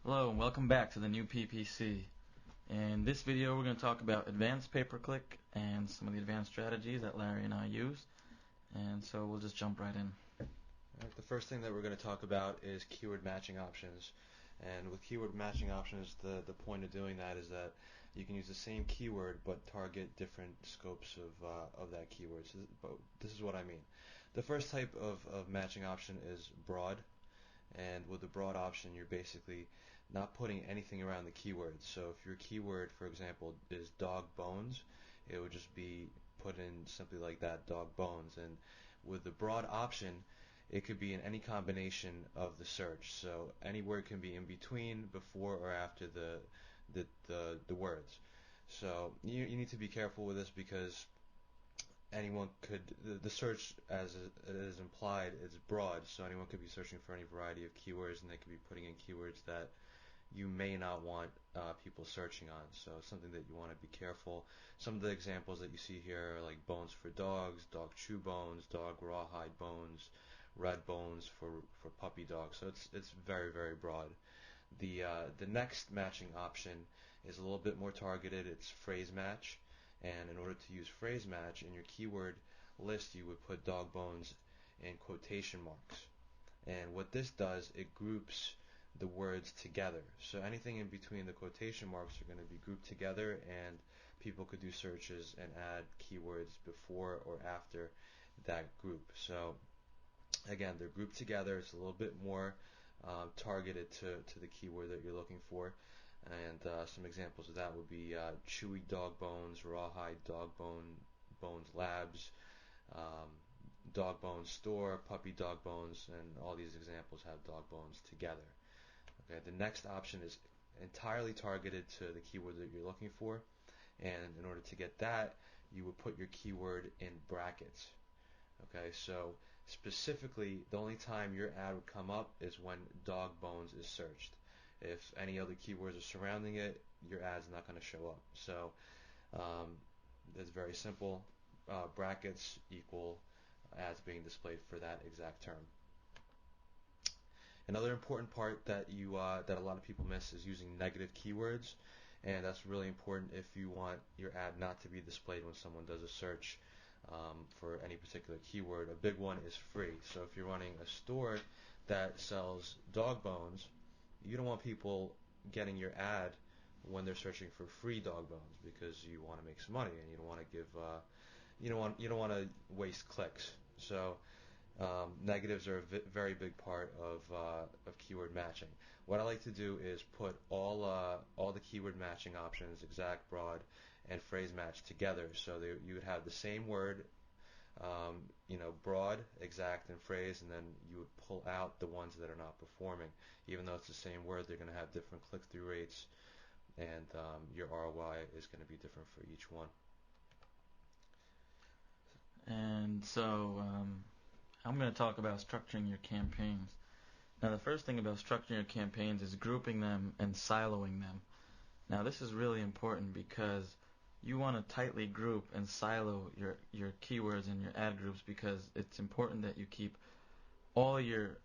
Hello and welcome back to the new PPC. In this video we're going to talk about advanced pay-per-click and some of the advanced strategies that Larry and I use. And so we'll just jump right in. Right, the first thing that we're going to talk about is keyword matching options. And with keyword matching options, the point of doing that is that you can use the same keyword but target different scopes of that keyword. So this is what I mean. The first type of matching option is broad. And with the broad option, you're basically not putting anything around the keyword. So if your keyword, for example, is dog bones, it would just be put in simply like that, dog bones. And with the broad option, it could be in any combination of the search. So any word can be in between, before, or after the words. So you need to be careful with this because anyone could, the search, as it is implied, is broad, so anyone could be searching for any variety of keywords, and they could be putting in keywords that you may not want people searching on. So it's something that you want to be careful. Some of the examples that you see here are like bones for dogs, dog chew bones, dog rawhide bones, red bones for puppy dogs. So it's very, very broad. The next matching option is a little bit more targeted. It's phrase match. And in order to use phrase match in your keyword list, you would put dog bones in quotation marks. And what this does, it groups the words together. So anything in between the quotation marks are going to be grouped together, and people could do searches and add keywords before or after that group. So again, they're grouped together. It's a little bit more targeted to the keyword that you're looking for. And some examples of that would be chewy dog bones, rawhide dog bones labs, dog bones store, puppy dog bones, and all these examples have dog bones together. Okay, the next option is entirely targeted to the keyword that you're looking for, and in order to get that, you would put your keyword in brackets. Okay, so specifically, the only time your ad would come up is when dog bones is searched. If any other keywords are surrounding it, your ad's not going to show up. So it's very simple. Brackets equal ads being displayed for that exact term. Another important part that that a lot of people miss is using negative keywords, and that's really important if you want your ad not to be displayed when someone does a search for any particular keyword. A big one is free. So if you're running a store that sells dog bones, you don't want people getting your ad when they're searching for free dog bones, because you want to make some money and you don't want to give you don't want to waste clicks. So negatives are a very big part of keyword matching. What I like to do is put all the keyword matching options, exact, broad, and phrase match together, so you would have the same word, broad, exact, and phrase, and then you would pull out the ones that are not performing. Even though it's the same word, they're going to have different click-through rates, and your ROI is going to be different for each one. And so I'm going to talk about structuring your campaigns. Now the first thing about structuring your campaigns is grouping them and siloing them. Now this is really important because you want to tightly group and silo your keywords and your ad groups, because it's important that you keep all your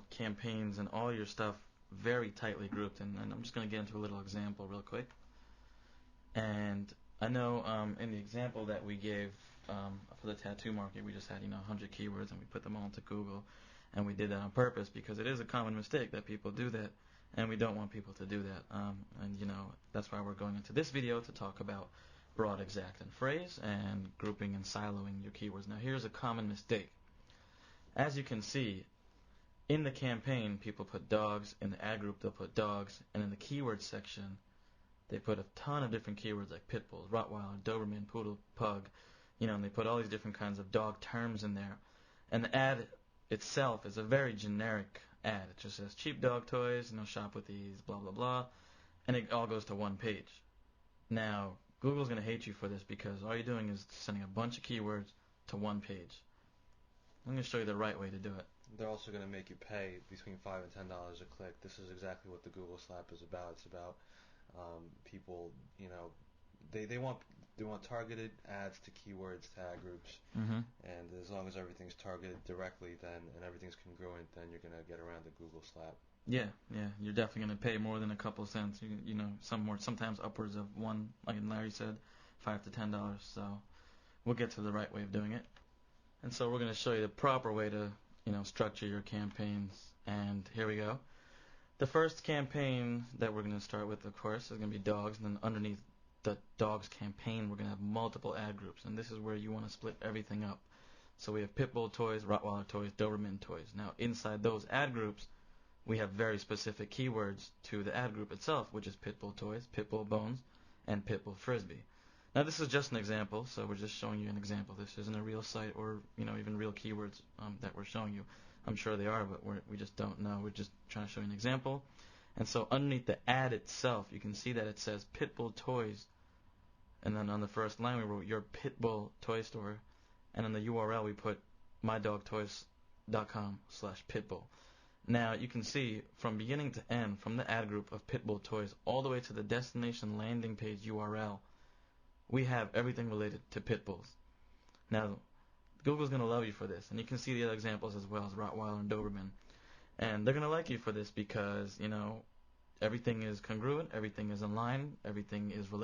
campaigns and all your stuff very tightly grouped. And I'm just going to get into a little example real quick. And I know in the example that we gave for the tattoo market, we just had 100 keywords and we put them all into Google, and we did that on purpose because it is a common mistake that people do that, and we don't want people to do that. And that's why we're going into this video to talk about broad, exact, and phrase, and grouping and siloing your keywords. Now here's a common mistake. As you can see, in the campaign, people put dogs. In the ad group, they'll put dogs. And in the keyword section, they put a ton of different keywords like pit bulls, Rottweiler, Doberman, Poodle, Pug, and they put all these different kinds of dog terms in there. And the ad itself is a very generic ad. It just says cheap dog toys, shop with these, blah, blah, blah. And it all goes to one page. Now, Google's going to hate you for this because all you're doing is sending a bunch of keywords to one page. I'm going to show you the right way to do it. They're also going to make you pay between $5 and $10 a click. This is exactly what the Google slap is about. It's about people, they want targeted ads to keywords, to ad groups, and as long as everything's targeted directly, and everything's congruent, then you're going to get around the Google slap. Yeah, yeah, you're definitely going to pay more than a couple cents. Sometimes upwards of one, like Larry said, $5 to $10. So we'll get to the right way of doing it. And so we're going to show you the proper way to, structure your campaigns. And here we go. The first campaign that we're going to start with, of course, is going to be dogs. And then underneath the dogs campaign, we're going to have multiple ad groups. And this is where you want to split everything up. So we have pit bull toys, Rottweiler toys, Doberman toys. Now inside those ad groups, we have very specific keywords to the ad group itself, which is pit bull toys, pit bull bones, and pit bull frisbee. Now this is just an example, so we're just showing you an example. This isn't a real site or even real keywords that we're showing you. I'm sure they are, but we just don't know. We're just trying to show you an example. And so underneath the ad itself, you can see that it says pit bull toys, and then on the first line we wrote your pit bull toy store, and on the URL we put mydogtoys.com/pitbull. Now you can see from beginning to end, from the ad group of pit bull toys all the way to the destination landing page URL, we have everything related to pit bulls. Now Google's going to love you for this, and you can see the other examples as well as Rottweiler and Doberman. And they're going to like you for this because, everything is congruent, everything is in line, everything is related.